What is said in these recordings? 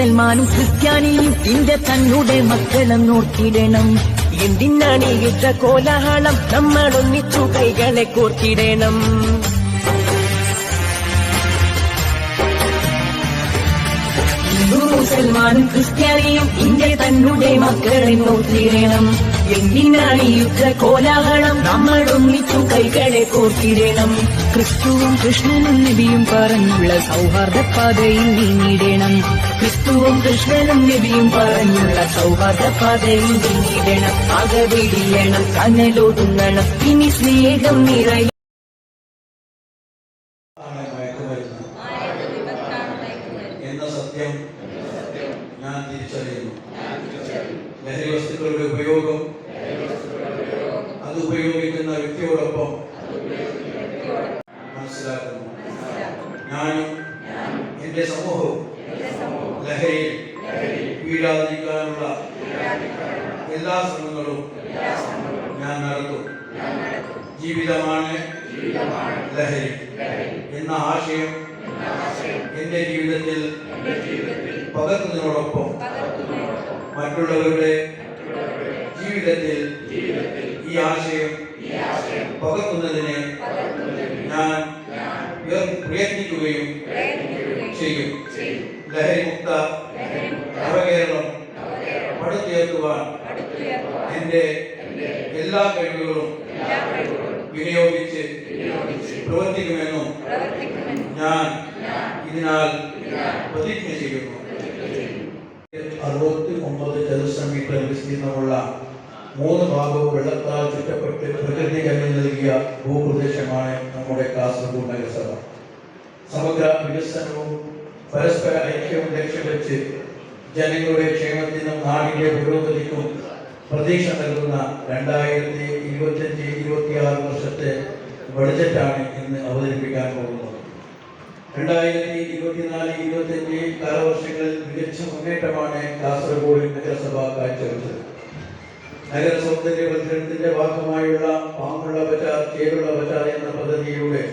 മുസൽമാനും ക്രിസ്ത്യാനിയും ഇന്റെ തന്നുടെ മക്കളെ നോക്കിയിടണം. എന്തിനാണ് ഇത്ര കോലാഹലം? നമ്മൾ ഒന്നിച്ചു കൈകളെ കോർത്തിടണം. മുസൽമാനും ക്രിസ്ത്യാനിയും ഇന്റെ തന്നുടെ മക്കളെ നോക്കിയിടണം. എന്തിനാണ് യുദ്ധ കോലാഹലം? നമ്മൾ ഒന്നിച്ചു കൈകളെ കോർത്തിടണം. ക്രിസ്തുവും കൃഷ്ണനും നബിയും പറഞ്ഞുള്ള സൗഹാർദ്ദ പാതയിൽ നീങ്ങിടണം. ക്രിസ്തുവും കൃഷ്ണനും നബിയും പറഞ്ഞുള്ള സൗഹാർദ്ദ പാതയിൽ നീങ്ങിടണം. അകവിടിയണം, കനലൊടുങ്ങണം, ഇനി സ്നേഹം നിറയും. ഞാൻ തിരിച്ചറിയുന്നു. ലഹരി വസ്തുക്കളുടെ ഉപയോഗം അത് ഉപയോഗിക്കുന്ന വ്യക്തിയോടൊപ്പം മനസ്സിലാക്കുന്നു. ഞാനും എന്റെ സമൂഹവും ലഹരിയിൽ വീഴാതിരിക്കാനുള്ള എല്ലാ ശ്രമങ്ങളും ഞാൻ നടത്തും. ജീവിതമാണ് ലഹരി എന്ന ആശയം എന്റെ ജീവിതത്തിൽ പകർത്തുന്നതിനോടൊപ്പം മറ്റുള്ളവരുടെ ജീവിതത്തിൽ ഈ ആശയം പകർത്തുന്നതിന് ഞാൻ പ്രയത്നിക്കുകയും ചെയ്യും. ലഹരിമുക്ത നവകേരളം പടുത്തുയർത്തുവാൻ എന്റെ എല്ലാ കഴിവുകളും വിനിയോഗിച്ച് പ്രവർത്തിക്കുമെന്നും ഞാൻ ഇതിനാൽ പ്രതിജ്ഞ ചെയ്യുന്നു. 69 ചതുരശ്ര മീറ്റർ വിസ്തീർണമുള്ള 3 ഭാഗവും വെള്ളത്താൽ ചുറ്റപ്പെട്ട് പ്രകൃതി കനിഞ്ഞു നൽകിയ ഭൂപ്രദേശമാണ് നമ്മുടെ കാസർഗോഡ് നഗരസഭ. സമഗ്ര വികസനവും പരസ്പര ഐക്യവും ലക്ഷ്യം വെച്ച് ജനങ്ങളുടെ ക്ഷേമത്തിനും നാടിന്റെ പുരോഗതിക്കും പ്രതീക്ഷ നൽകുന്ന 2025-26 വർഷത്തെ ബഡ്ജറ്റാണ് ഇന്ന് അവതരിപ്പിക്കാൻ പോകുന്നത്. 2024-25 കാലവർഷങ്ങളിൽ മികച്ച മുന്നേറ്റമാണ് കാസർഗോഡ് നഗരസഭ കാഴ്ചവെച്ചത്. നഗര സൗന്ദര്യവൽക്കരണത്തിന്റെ ഭാഗമായുള്ള പാമ്പുള്ള ബജാർ ചേരുള്ള ബജാർ എന്ന പദ്ധതിയിലൂടെ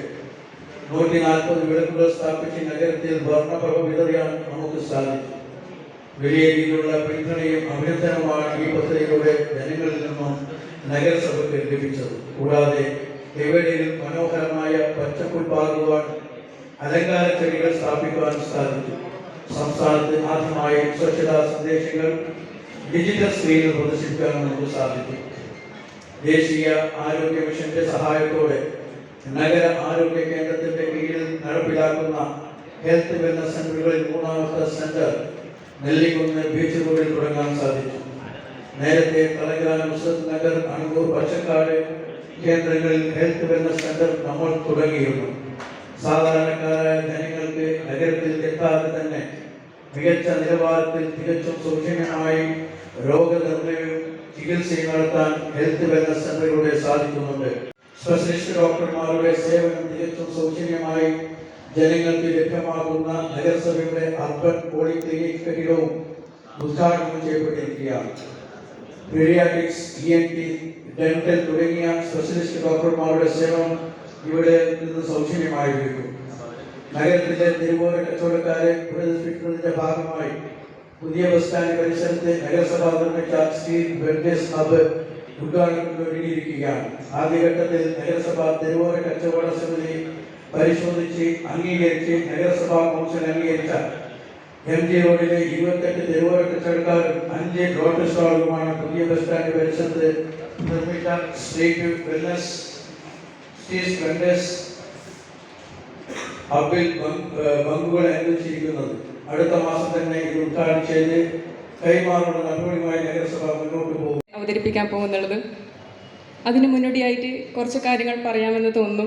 140 വിളക്കുകൾ സ്ഥാപിച്ച് നഗരത്തിൽ വർണ്ണപ്രഭ വിതറിയാൻ നമുക്ക് സാധിച്ചു. വലിയ രീതിയിലുള്ള പിന്തുണയും അഭിനന്ദനവുമാണ് ഈ പദ്ധതിയിലൂടെ ജനങ്ങളിൽ നിന്നും നഗരസഭയ്ക്ക് ലഭിച്ചത്. കൂടാതെ എവിടെയും മനോഹരമായ പച്ചപ്പുൽപ്പാകുവാൻ അലങ്കാര ചെടികൾ സ്ഥാപിക്കുവാൻ സാധിച്ചു. സംസ്ഥാനത്ത് ആദ്യമായി സ്വച്ഛതാ സന്ദേശങ്ങൾ ഡിജിറ്റൽ സ്ക്രീനിൽ പ്രദർശിപ്പിക്കാൻ നമുക്ക് സാധിച്ചു. ദേശീയ ആരോഗ്യ മിഷന്റെ സഹായത്തോടെ നഗര ആരോഗ്യ കേന്ദ്രത്തിന്റെ കീഴിൽ നടപ്പിലാക്കുന്ന ഹെൽത്ത് വെൽനസ് സെന്ററുകളിൽ 3ാമത്തെ സെന്റർ നെല്ലിക്കുന്ന് ബീച്ച് റോഡിൽ തുടങ്ങാൻ സാധിച്ചു. നേരത്തെ തലഗ്രാം മുസത്ത് നഗർ, അണൂർ, പച്ചക്കാട് കേന്ദ്രങ്ങളിൽ ഹെൽത്ത് വെൽനസ് സെന്റർ നമ്മൾ തുടങ്ങിയിരുന്നു. സാധാരണക്കാരായ ജനങ്ങൾക്ക് നഗരത്തിൽ എത്താതെ തന്നെ മികച്ച നിലവാരത്തിൽ തികച്ചും സൗജന്യമായി രോഗനിർണയവും ചികിത്സയും നടത്താൻ ഹെൽത്ത് വെൽനസ് സെന്ററുകളിലൂടെ സാധിക്കുന്നുണ്ട്. സ്പെഷ്യലിസ്റ്റ് ഡോക്ടർമാരുടെ സേവനം തികച്ചും സൗജന്യമായി ജനങ്ങൾക്ക് ലഭ്യമാകുന്ന നഗരസഭയുടെ അർബൻ പോളിക്ലിനിക് കെട്ടിടവും ഉദ്ഘാടനം ചെയ്യപ്പെട്ടിരിക്കുകയാണ്. പീഡിയാട്രിക്സ്, ENT, ഡെന്റൽ തുടങ്ങിയ സ്പെഷ്യലിസ്റ്റ് ഡോക്ടർമാരുടെ സേവനം ഇവിടെ നിന്ന് സൗജന്യമായി ലഭിക്കും. നഗരത്തിലെ തെരുവോര കച്ചവടക്കാരെ പുനരുദ്ധരിക്കുന്നതിന്റെ ഭാഗമായി പുതിയ ബസ് സ്റ്റാൻഡ് പരിസരത്ത് നഗരസഭ നിർമ്മിച്ച സ്ട്രീറ്റ് വെൽനസ് ഹബ് ഉദ്ഘാടനം ഒരുങ്ങിയിരിക്കുകയാണ്. ആദ്യഘട്ടത്തിൽ നഗരസഭ തെരുവോര കച്ചവട സമിതി പരിശോധിച്ച് അംഗീകരിച്ച് നഗരസഭാ കൗൺസിൽ അംഗീകരിച്ച MG റോഡിലെ 28 തെരുവോര കച്ചവടക്കാരും 5 റോഡ് സ്റ്റാളുകളുമാണ് പുതിയ ബസ് സ്റ്റാൻഡ് പരിസരത്ത് നിർമ്മിച്ച സ്ട്രീറ്റ് വെൽനസ് ഹബിൽ ബങ്കുകൾ അനുവദിച്ചിരിക്കുന്നത്. അടുത്ത മാസം തന്നെ ഇത് ഉദ്ഘാടനം ചെയ്ത് കൈമാറുന്ന നടപടിയുമായി നഗരസഭ മുന്നോട്ട് പോകും. അവതരിപ്പിക്കാൻ പോകുന്നുള്ളത് അതിന് മുന്നോടിയായിട്ട് കുറച്ച് കാര്യങ്ങൾ പറയാമെന്ന് തോന്നുന്നു.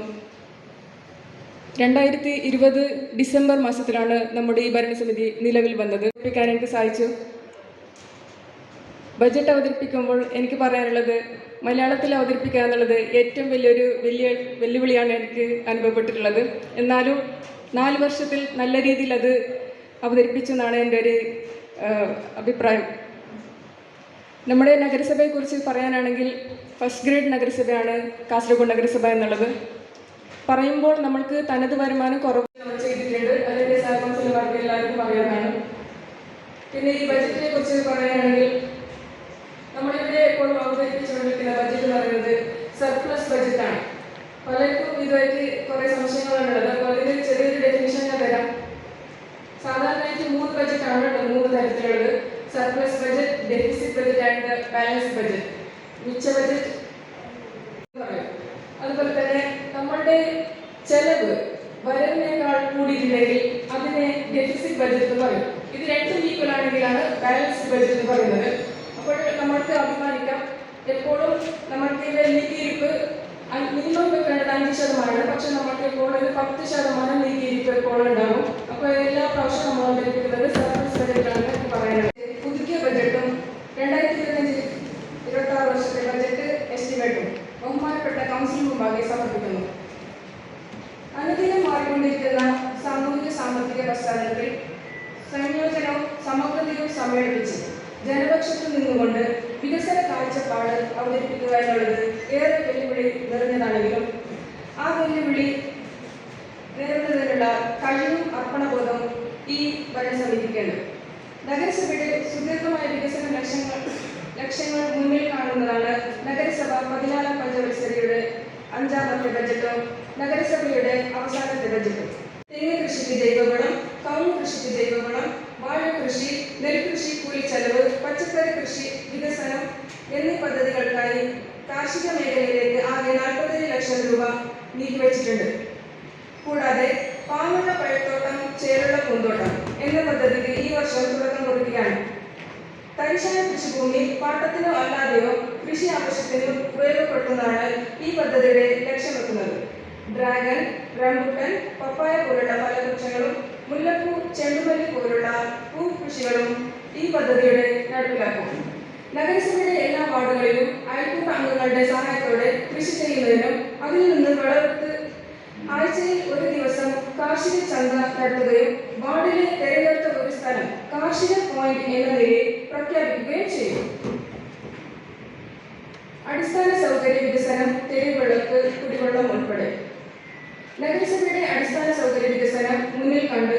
2020 ഡിസംബർ മാസത്തിലാണ് നമ്മുടെ ഈ ഭരണസമിതി നിലവിൽ വന്നത്. അവതരിപ്പിക്കാൻ എനിക്ക് സാധിച്ചു. ബജറ്റ് അവതരിപ്പിക്കുമ്പോൾ എനിക്ക് പറയാനുള്ളത്, മലയാളത്തിൽ അവതരിപ്പിക്കുക എന്നുള്ളത് ഏറ്റവും വലിയ വെല്ലുവിളിയാണ് എനിക്ക് അനുഭവപ്പെട്ടിട്ടുള്ളത്. എന്നാലും 4 വർഷത്തിൽ നല്ല രീതിയിൽ അത് അവതരിപ്പിച്ചെന്നാണ് എൻ്റെ ഒരു അഭിപ്രായം. നമ്മുടെ നഗരസഭയെക്കുറിച്ച് പറയാനാണെങ്കിൽ ഫസ്റ്റ് ഗ്രേഡ് നഗരസഭയാണ് കാസർഗോഡ് നഗരസഭ എന്നുള്ളത്. പറയുമ്പോൾ നമ്മൾക്ക് തനത് വരുമാനം കുറവ് നമ്മൾ ചെയ്തിട്ടുണ്ട്. അതിൻ്റെ സാർ കൗൺസിലർമാർക്ക് എല്ലാവർക്കും അറിയാവുന്നതാണ്. പിന്നെ ഈ ബജറ്റിനെ കുറിച്ച് പറയുകയാണെങ്കിൽ നമ്മളിവിടെ ഇപ്പോൾ അവതരിപ്പിച്ചുകൊണ്ടിരിക്കുന്ന ബജറ്റ് എന്ന് പറയുന്നത് സർപ്ലസ് ബജറ്റാണ്. പലർക്കും ഇതുമായിട്ട് കുറേ സംശയങ്ങളാണുള്ളത്. അപ്പോൾ അതിന് ചെറിയൊരു ഡെഫിനിഷൻ ഞാൻ തരാം. സാധാരണയായിട്ട് 3 ബജറ്റാണ് ഉള്ളത്, 3 തരത്തിലുള്ളത്: surplus budget, deficit budget and balance budget, മിച്ച ബജറ്റ് പറയും. അതുപോലെ തന്നെ നമ്മളുടെ ചെലവ് വരവിനേക്കാൾ കൂടിയിട്ടില്ലെങ്കിൽ അതിനെ ഡെഫിസിറ്റ് ബജറ്റ് എന്ന് പറയും. ഇത് രണ്ടും ഈക്വൽ ആണെങ്കിലാണ് ബാലൻസ് ബജറ്റ് എന്ന് പറയുന്നത്. അപ്പോൾ നമ്മൾക്ക് അഭിമാനിക്കാം, എപ്പോഴും നമ്മൾക്ക് നീക്കിയിരിപ്പ് മിനിമം വെക്കേണ്ടത് 5%, പക്ഷെ നമ്മൾക്ക് ഇപ്പോൾ ഒരു 10% നീക്കിയിരിപ്പ് എപ്പോഴും ഉണ്ടാകും. അപ്പോൾ എല്ലാ പ്രാവശ്യവും നമ്മൾ അവതരിപ്പിക്കുന്നത് സർപ്ലസ് ബജറ്റാണ് പറയാനുള്ളത്. പുതുക്കിയ ബജറ്റും 2025-26 വർഷത്തെ ബജറ്റ് എസ്റ്റിമേറ്റും ബഹുമാനപ്പെട്ട കൗൺസിൽ മുമ്പാകെ സമർപ്പിക്കുന്നു. അനുദിനം മാറിക്കൊണ്ടിരിക്കുന്ന സാമൂഹിക സാമ്പത്തിക പശ്ചാത്തലത്തിൽ സംയോജനവും സമഗ്രതയും സമ്മേളിപ്പിച്ച് ജനപക്ഷത്തു നിന്നുകൊണ്ട് വികസന കാഴ്ചപ്പാട് അവതരിപ്പിക്കുക എന്നുള്ളത് ഏറെ വെല്ലുവിളി നിറഞ്ഞതാണെങ്കിലും ആ വെല്ലുവിളി നേരിടുന്നതിനുള്ള കഴിവും അർപ്പണബോധവും ഈ ഭരണസമിതിക്കുണ്ട്. നഗരസഭയുടെ സുദീർഘമായ വികസന ലക്ഷ്യങ്ങൾ മുന്നിൽ കാണുന്നതാണ് നഗരസഭ 14ാം പഞ്ചവത്സരയുടെ 5ാമത്തെ ബജറ്റും നഗരസഭയുടെ അവസാനത്തെ ബജറ്റും. തെങ്ങ് കൃഷിക്ക് ജൈവവളം, കവുങ്ങ് കൃഷിക്ക് ജൈവവളം, വാഴ കൃഷി, നെൽകൃഷി കൂലിച്ചെലവ്, പച്ചക്കറി കൃഷി വികസനം എന്നീ പദ്ധതികൾക്കായി കാർഷിക മേഖലയിലേക്ക് ആകെ 40 ലക്ഷം രൂപ നീക്കിവച്ചിട്ടുണ്ട്. കൂടാതെ പാമുള്ള പഴത്തോട്ടം, ചേരുള്ള പൂന്തോട്ടം എന്ന പദ്ധതിക്ക് ഈ വർഷം തുടക്കം കുറിക്കുകയാണ്. തരിശായ കൃഷിഭൂമി പാട്ടത്തിനോ അല്ലാതെയോ കൃഷി ആവശ്യത്തിനും ഉപയോഗപ്പെടുത്തുന്നതാണ് ഈ പദ്ധതിയുടെ ലക്ഷ്യം വെക്കുന്നത്. ഡ്രാഗൺ, റംബുട്ടൻ, പപ്പായ പോലുള്ള ഫലവൃക്ഷങ്ങളും മുല്ലപ്പൂ, ചെണ്ടുമല്ലി പോലുള്ള പൂകൃഷികളും ഈ പദ്ധതിയുടെ നടപ്പിലാക്കും. നഗരസഭയുടെ എല്ലാ വാർഡുകളിലും അയൽക്കൂട്ട അംഗങ്ങളുടെ സഹായത്തോടെ കൃഷി ചെയ്യുന്നതിനും അതിൽ നിന്ന് വിളവെടുത്ത് ആഴ്ചയിൽ ഒരു ദിവസം കാർഷിക ചന്ത നടത്തുകയും വാർഡിലെ തെരഞ്ഞെടുത്ത ഒരു സ്ഥലം കാർഷിക പോയിന്റ് എന്ന നിലയിൽ പ്രഖ്യാപിക്കുകയും ചെയ്യും. അടിസ്ഥാന സൗകര്യ വികസനം, തെരുവിളക്ക്, കുടിവെള്ളം ഉൾപ്പെടെ നഗരസഭയുടെ അടിസ്ഥാന സൗകര്യ വികസനം മുന്നിൽ കണ്ട്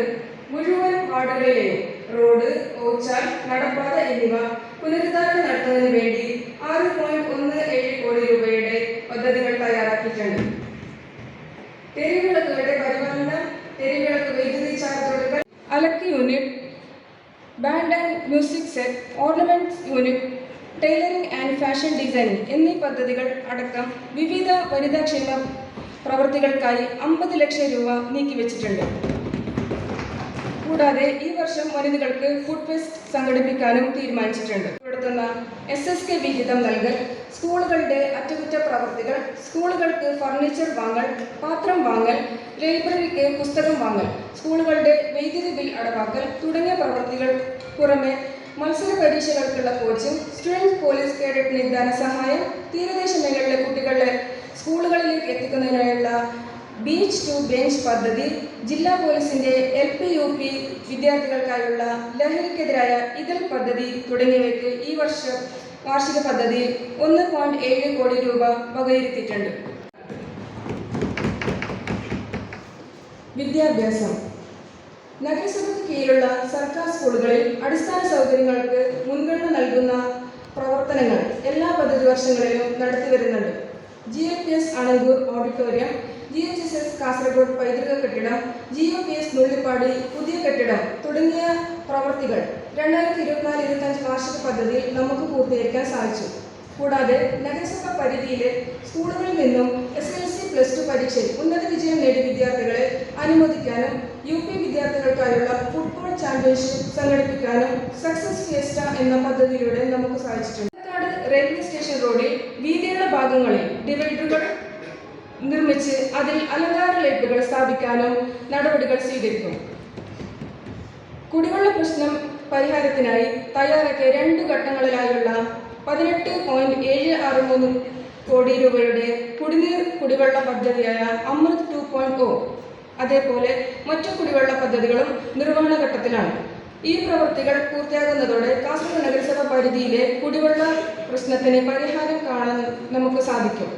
മുഴുവൻ വാർഡുകളിലെയും റോഡ്, ഓച്ചാൽ, നടപ്പാത എന്നിവ പുനരുദ്ധാരണം നടത്തുന്നതിന് വേണ്ടി 6.17 കോടി രൂപയുടെ പദ്ധതികൾ തയ്യാറാക്കിയിട്ടുണ്ട്. തെരുവിളക്കുകളുടെ പരിപാലനം, തെരുവിളക്ക് വൈദ്യുതി ചാർജ് കൊടുക്കൽ, അലക്ക് unit, band and music set, ornaments unit, tailoring and fashion designing എന്നീ പദ്ധതികൾ അടക്കം വിവിധ വനിതാക്ഷേമ പ്രവൃത്തികൾക്കായി 50 ലക്ഷം രൂപ നീക്കിവെച്ചിട്ടുണ്ട്. കൂടാതെ ഈ വർഷം വനിതകൾക്ക് ഫുഡ് ഫെസ്റ്റ് സംഘടിപ്പിക്കാനും തീരുമാനിച്ചിട്ടുണ്ട്. ഉൾപ്പെടുത്തുന്ന SSK വിഹിതം നൽകൽ, സ്കൂളുകളുടെ അറ്റകുറ്റപ്രവൃത്തികൾ, സ്കൂളുകൾക്ക് ഫർണിച്ചർ വാങ്ങൽ, പാത്രം വാങ്ങൽ, ലൈബ്രറിക്ക് പുസ്തകം വാങ്ങൽ, സ്കൂളുകളുടെ വൈദ്യുതി ബിൽ അടവാക്കൽ തുടങ്ങിയ പ്രവൃത്തികൾ പുറമെ മത്സര പരീക്ഷകൾക്കുള്ള കോച്ചിംഗ്, സ്റ്റുഡൻറ് പോലീസ് കേഡറ്റിന് ധനസഹായം, തീരദേശ മേഖലയിലെ കുട്ടികളെ സ്കൂളുകളിലേക്ക് എത്തിക്കുന്നതിനായുള്ള ബീച്ച് ടു ബെഞ്ച് പദ്ധതി, ജില്ലാ പോലീസിന്റെ LP UP വിദ്യാർത്ഥികൾക്കായുള്ള ലഹരിക്കെതിരായ ഇതൾ പദ്ധതി തുടങ്ങിയവയ്ക്ക് ഈ വർഷം വാർഷിക പദ്ധതി 1.7 കോടി രൂപ വകയിരുത്തിയിട്ടുണ്ട്. വിദ്യാഭ്യാസം. നഗരസഭയ്ക്ക് കീഴിലുള്ള സർക്കാർ സ്കൂളുകളിൽ അടിസ്ഥാന സൗകര്യങ്ങൾക്ക് മുൻഗണന നൽകുന്ന പ്രവർത്തനങ്ങൾ എല്ലാ പദ്ധതി വർഷങ്ങളിലും നടത്തിവരുന്നുണ്ട്. GLPS Anangoor auditorium, GHSS Kasaragod പൈതൃക കെട്ടിടം, GOPS നുള്ളിപ്പാടി പുതിയ കെട്ടിടം തുടങ്ങിയ പ്രവൃത്തികൾ 2024-25 വാർഷിക പദ്ധതിയിൽ നമുക്ക് പൂർത്തീകരിക്കാൻ സാധിച്ചു. കൂടാതെ നഗരസഭ പരിധിയിലെ സ്കൂളുകളിൽ നിന്നും SSLC+2 പരീക്ഷയിൽ ഉന്നത വിജയം നേടിയ വിദ്യാർത്ഥികളെ അനുമോദിക്കാനും UP വിദ്യാർത്ഥികൾക്കായുള്ള ഫുട്ബോൾ ചാമ്പ്യൻഷിപ്പ് സംഘടിപ്പിക്കാനും സക്സസ് ഫിയസ്റ്റ എന്ന പദ്ധതിയിലൂടെ നമുക്ക് സാധിച്ചിട്ടുണ്ട്. റെയിൽവേ സ്റ്റേഷൻ റോഡിൽ വീതിയുള്ള ഭാഗങ്ങളിൽ ഡിവൈഡറുകൾ നിർമ്മിച്ച് അതിൽ അലങ്കാര ലൈറ്റുകൾ സ്ഥാപിക്കാനും നടപടികൾ സ്വീകരിക്കും. കുടിവെള്ള പ്രശ്നം പരിഹാരത്തിനായി തയ്യാറാക്കിയ 2 ഘട്ടങ്ങളിലായുള്ള 18.763 കോടി രൂപയുടെ കുടിവെള്ള പദ്ധതിയായ അമൃത് 2.0 അതേപോലെ മറ്റു കുടിവെള്ള പദ്ധതികളും നിർവഹണ ഘട്ടത്തിലാണ്. ഈ പ്രവൃത്തികൾ പൂർത്തിയാകുന്നതോടെ കാസർഗോഡ് നഗരസഭ പരിധിയിലെ കുടിവെള്ള പ്രശ്നത്തിന് പരിഹാരം കാണാൻ നമുക്ക് സാധിക്കും.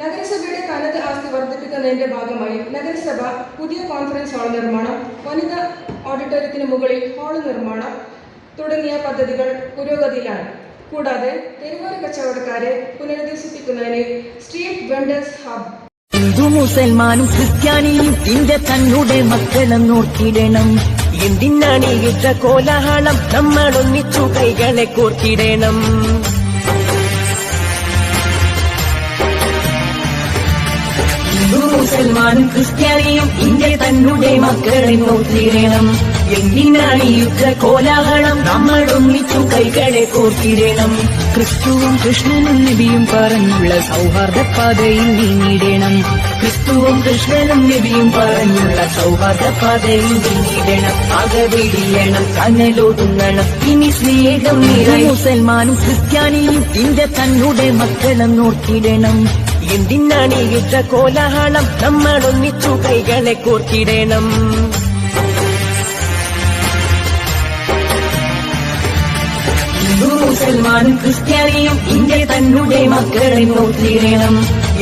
നഗരസഭയുടെ തനത് ആസ്തി വർദ്ധിപ്പിക്കുന്നതിന്റെ ഭാഗമായി നഗരസഭ പുതിയ കോൺഫറൻസ് ഹാൾ നിർമ്മാണം, വനിതാ ഓഡിറ്റോറിയത്തിന് മുകളിൽ ഹാൾ നിർമ്മാണം തുടങ്ങിയ പദ്ധതികൾ പുരോഗതിയിലാണ്. കൂടാതെ തെരുവോര കച്ചവടക്കാരെ പുനരധിവസിപ്പിക്കുന്നതിന് സ്ട്രീറ്റ് വെൻഡേഴ്സ് ഹബ്. ഹിന്ദു മുസൽമാനും ക്രിസ്ത്യാനിയും ഇന്റെ തന്നുടെ മക്കളും നോക്കിയിടണം. എന്തിനാണ് ഇത്ര കോലാഹലം? നമ്മൾ ഒന്നിച്ചു കൈകളെ കോർത്തിടണം. ഹിന്ദു മുസൽമാനും ക്രിസ്ത്യാനിയും ഇന്റെ തന്നുടെ മക്കളെ നോക്കിയിടണം. എന്തിനാണ് ഇത്ര കോലാഹലം? നമ്മൾ ഒന്നിച്ചു കൈകളെ കോർത്തിടണം. ക്രിസ്തുവും കൃഷ്ണനും നബിയും പറഞ്ഞുള്ള സൗഹാർദ്ദ പാതയിൽ നീങ്ങിടണം. ക്രിസ്തുവും കൃഷ്ണനും നബിയും പറഞ്ഞുള്ള സൗഹാർദ്ദ പാതയിൽ നീങ്ങിടണം. അകവെടിയണം, കനലൊതുങ്ങണം, ഇനി സ്നേഹം നിറയും. മുസൽമാനും ക്രിസ്ത്യാനിയും ഇന്റെ തന്നുടെ മക്കളും നോക്കിയിടണം. എന്തിനാണ് ഇത്ര കോലാഹലം? നമ്മൾ ഒന്നിച്ചു കൈകളെ കോർത്തിടണം. ഹിന്ദു മുസൽമാനും ക്രിസ്ത്യാനിയും ഇന്റെ തന്നുടെ മക്കളെ നോക്കിയിടണം.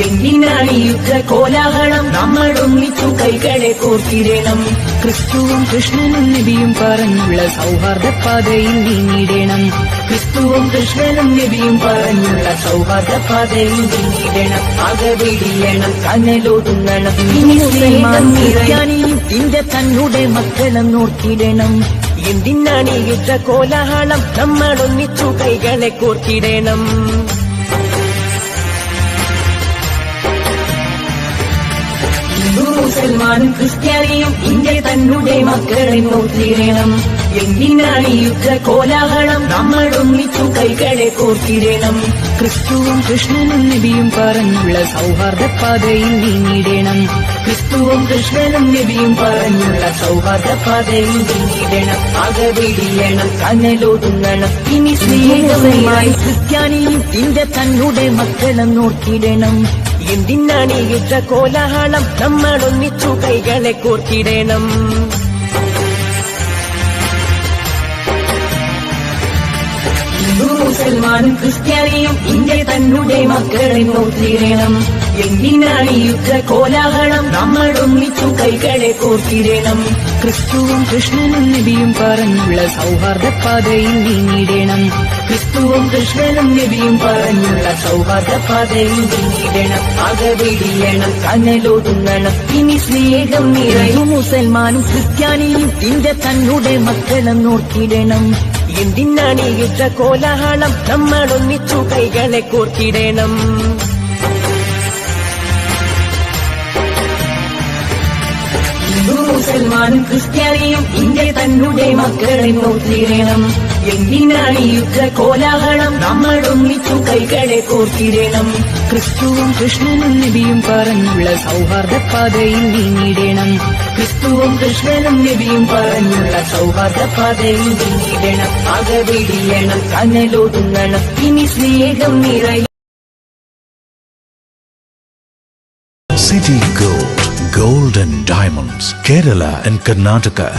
എന്തിനാണ് ഇത്ര കോലാഹലം? നമ്മൾ ഒന്നിച്ചു കൈകളെ കോർത്തിടണം. ക്രിസ്തുവും കൃഷ്ണനും നബിയും പറഞ്ഞുള്ള സൗഹാർദ്ദ പാതയിൽ നീങ്ങിടണം. ക്രിസ്തുവും കൃഷ്ണനും നബിയും പറഞ്ഞുള്ള സൗഹാർദ്ദ പാതയിൽ നീങ്ങിടണം. അകവെടിയണം, കനലൊതുങ്ങണം, ഇനി മുസൽമാനും ക്രിസ്ത്യാനിയും ഇന്റെ തന്നുടെ മക്കളും നോക്കിയിടണം. എന്തിനാണ് ഇത്ര കോലാഹലം? നമ്മൾ ഒന്നിച്ചു കൈകളെ കോർത്തിടണം. ഹിന്ദു മുസൽമാനും ക്രിസ്ത്യാനിയും ഇന്റെ തന്നുടെ മക്കളെ നോക്കിയിടണം. എന്തിനാണ് ഇത്ര കോലാഹലം? നമ്മൾ ഒന്നിച്ചു കൈകളെ കോർത്തിടണം. ക്രിസ്തുവും കൃഷ്ണനും നബിയും പറഞ്ഞുള്ള സൗഹാർദ്ദ പാതയിൽ നീങ്ങിടണം. ക്രിസ്തുവും കൃഷ്ണനും നബിയും പറഞ്ഞുള്ള സൗഹാർദ്ദ പാതയിൽ നീങ്ങിടണം. അകവെടിയണം, കനലൊതുങ്ങണം, ഇനി സ്നേഹമായി ക്രിസ്ത്യാനിയും ഇന്റെ തന്നുടെ മക്കളും നോക്കിയിടണം. എന്തിനാണ് ഇത്ര കോലാഹലം? നമ്മൾ ഒന്നിച്ചു കൈകളെ കോർത്തിടണം. ഹിന്ദു മുസൽമാനും ക്രിസ്ത്യാനിയും ഇന്റെ തന്നുടെ മക്കളെ നോക്കിയിടണം. എന്തിനാണ് ഇത്ര കോലാഹലം? നമ്മൾ ഒന്നിച്ചു കൈകളെ കോർത്തിടണം. ക്രിസ്തുവും കൃഷ്ണനും നബിയും പറഞ്ഞുള്ള സൗഹാർദ്ദ പാതയിൽ നീങ്ങിടണം. ക്രിസ്തുവും കൃഷ്ണനും നബിയും പറഞ്ഞുള്ള സൗഹാർദ്ദ പാതയിൽ നീങ്ങിടണം. അകവെടിയണം, കനലൊതുങ്ങണം, ഇനി സ്നേഹം നിറയും. മുസൽമാനും ക്രിസ്ത്യാനിയും ഇന്റെ തന്നുടെ മക്കളും നോക്കിയിടണം. എന്തിനാണ് ഇത്ര കോലാഹലം? നമ്മൾ ഒന്നിച്ചു കൈകളെ കോർത്തിടണം. ഹിന്ദു മുസൽമാനും ക്രിസ്ത്യാനിയും ഇന്റെ തന്നുടെ മക്കളെ നോക്കിയിടണം. എന്തിനാണ് ഇത്ര കോലാഹലം? നമ്മൾ ഒന്നിച്ചു കൈകളെ കോർത്തിടണം. ക്രിസ്തുവും കൃഷ്ണനും നബിയും പറഞ്ഞുള്ള സൗഹാർദ്ദ പാതയിൽ നീങ്ങിടണം. ക്രിസ്തുവും കൃഷ്ണനും നബിയും പറഞ്ഞുള്ള സൗഹാർദ്ദ പാതയിൽ നീങ്ങിടണം. അകവെടിയണം, കനലൊതുങ്ങണം, ഇനി സ്നേഹം നിറയും. City Gold, Gold and Diamonds, Kerala and Karnataka.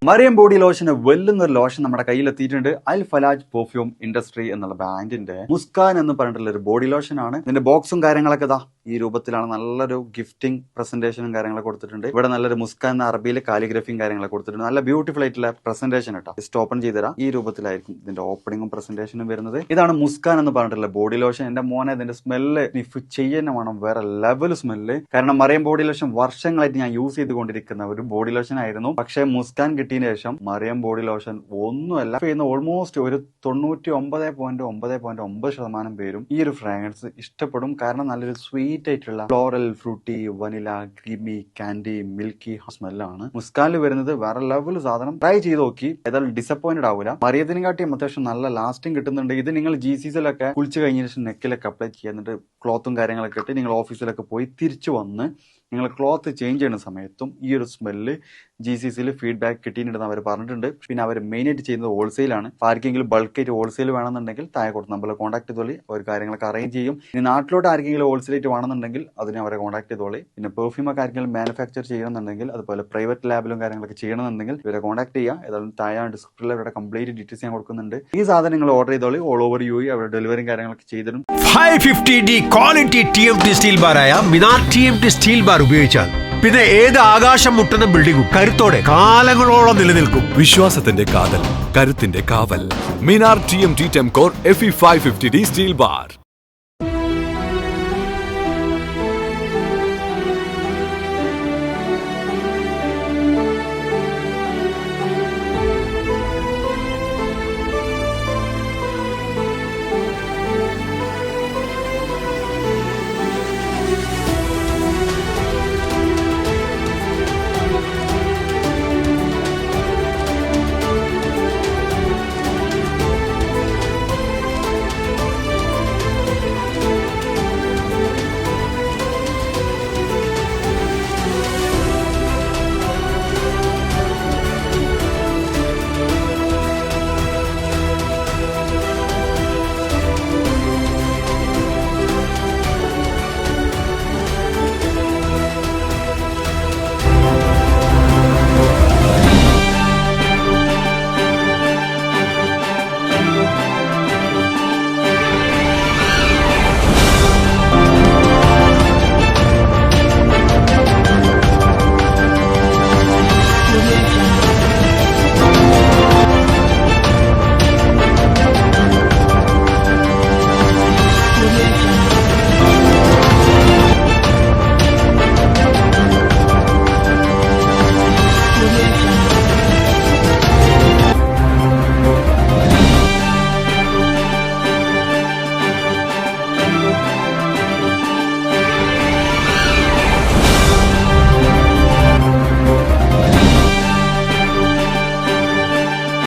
Mariyam body ലോഷന് വെല്ലുന്ന ഒരു ലോഷൻ നമ്മുടെ കയ്യിലെത്തിയിട്ടുണ്ട്. അൽ ഫലാജ് പെർഫ്യൂം ഇൻഡസ്ട്രി എന്നുള്ള ബ്രാൻഡിന്റെ മുസ്കാൻ എന്ന് പറഞ്ഞിട്ടുള്ള ഒരു ബോഡി ലോഷൻ ആണ്. ഇതിന്റെ ബോക്സും കാര്യങ്ങളൊക്കെ ഇതാ ഈ രൂപത്തിലാണ്. നല്ലൊരു ഗിഫ്റ്റിംഗ് പ്രസന്റേഷനും കാര്യങ്ങളൊക്കെ കൊടുത്തിട്ടുണ്ട്. ഇവിടെ നല്ലൊരു മുസ്കാൻ എന്ന അറബിയിൽ കാലിഗ്രഫിയും കാര്യങ്ങളൊക്കെ കൊടുത്തിട്ടുണ്ട്. നല്ല ബ്യൂട്ടിഫുൾ ആയിട്ടുള്ള പ്രസന്റേഷൻ കേട്ടോ. ജസ്റ്റ് ഓപ്പൺ ചെയ്തുതരാം. ഈ രൂപത്തിലായിരിക്കും ഇതിന്റെ ഓപ്പണിംഗും പ്രസന്റേഷനും വരുന്നത്. ഇതാണ് മുസ്കാൻ എന്ന് പറഞ്ഞിട്ടുള്ള ബോഡി ലോഷൻ. എന്റെ മോനെ ഇതിന്റെ സ്മെല്ല് സ്നിഫ് ചെയ്യുന്ന വേണം, വേറെ ലെവൽ സ്മെല്ല്. കാരണം മറിയം ബോഡി ലോഷൻ വർഷങ്ങളായിട്ട് ഞാൻ യൂസ് ചെയ്തുകൊണ്ടിരിക്കുന്ന ഒരു ബോഡി ലോഷൻ ആയിരുന്നു. പക്ഷേ മുസ്കാൻ കിട്ടിയതിന് ശേഷം മറിയം ബോഡി ലോഷൻ ഒന്നുമല്ല ചെയ്യുന്ന ഓൾമോസ്റ്റ് ഒരു 99.9% പേരും ഈ ഒരു ഫ്രാഗ്രൻസ് ഇഷ്ടപ്പെടും. കാരണം നല്ലൊരു സ്വീറ്റ് ആയിട്ടുള്ള floral, fruity, vanilla, creamy, candy, milky സ്മെല്ലാണ് മുസ്കാനിൽ വരുന്നത്. വേറെ ലെവൽ സാധനം. ട്രൈ ചെയ്ത് നോക്കി, ഏതായാലും ഡിസപ്പോയിന്റഡ് ആവില്ല. മറിയത്തിനെക്കാട്ടിയും അത്യാവശ്യം നല്ല ലാസ്റ്റിംഗ് കിട്ടുന്നുണ്ട്. ഇത് നിങ്ങൾ GCസിലൊക്കെ കുളിച്ച് കഴിഞ്ഞ ശേഷം നെക്കിലൊക്കെ അപ്ലൈ ചെയ്യുന്നുണ്ട്. ക്ലോത്തും കാര്യങ്ങളൊക്കെ ഇട്ട് നിങ്ങൾ ഓഫീസിലൊക്കെ പോയി തിരിച്ചു വന്ന് നിങ്ങൾ ക്ലോത്ത് ചേഞ്ച് ചെയ്യുന്ന സമയത്തും ഈ ഒരു സ്മെല്ല് GCസിൽ ഫീഡ്ബാക്ക് കിട്ടിയിട്ടുണ്ടെന്ന് അവർ പറഞ്ഞിട്ടുണ്ട്. പിന്നെ അവർ മെയിനായിട്ട് ചെയ്യുന്നത് ഹോൾസെയിലാണ്. ആർക്കെങ്കിലും ബൾക്കായിട്ട് ഹോൾസെയിൽ വേണമെന്നുണ്ടെങ്കിൽ താഴെ കൊടുത്ത് നമ്മൾ കോൺടാക്ട് ചെയ്തോളി. അവർ കാര്യങ്ങളൊക്കെ അറേഞ്ച് ചെയ്യും. ഇനി നാട്ടിലോട്ട് ആർക്കെങ്കിലും ഹോൾസെയിലായിട്ട് വേണമെന്നുണ്ടെങ്കിൽ അതിനെ അവരെ കോൺടാക്ട് ചെയ്തോളി. പിന്നെ പെർഫ്യൂമൊക്കെ ആർക്കെങ്കിലും മാനുഫാക്ചർ ചെയ്യണമെന്നുണ്ടെങ്കിൽ, അതുപോലെ പ്രൈവറ്റ് ലാബിലും കാര്യങ്ങളൊക്കെ ചെയ്യണമെന്നുണ്ടെങ്കിൽ ഇവരെ കോൺടാക്ട് ചെയ്യുക. ഏതായാലും താഴെ ഡിസ്ക്രിപ്ഷനിൽ അവരുടെ കംപ്ലീറ്റ് ഡീറ്റെയിൽസ് ഞാൻ കൊടുക്കുന്നുണ്ട്. ഈ സാധനം നിങ്ങൾ ഓർഡർ ചെയ്തോളി. ഓൾ ഓവർ UAE അവരുടെ ഡെലിവറിയും കാര്യങ്ങളൊക്കെ ചെയ്തിടും. Hi FE550D quality TMT steel ബാറായ മിനാർ TMT സ്റ്റീൽ ബാർ ഉപയോഗിച്ചാൽ പിന്നെ ഏത് ആകാശം മുട്ടുന്ന ബിൽഡിംഗും കരുത്തോടെ കാലങ്ങളോളം നിലനിൽക്കും. വിശ്വാസത്തിന്റെ കാതൽ, കരുത്തിന്റെ കാവൽ. Minar TMT ടെംകോർ FE550D steel bar.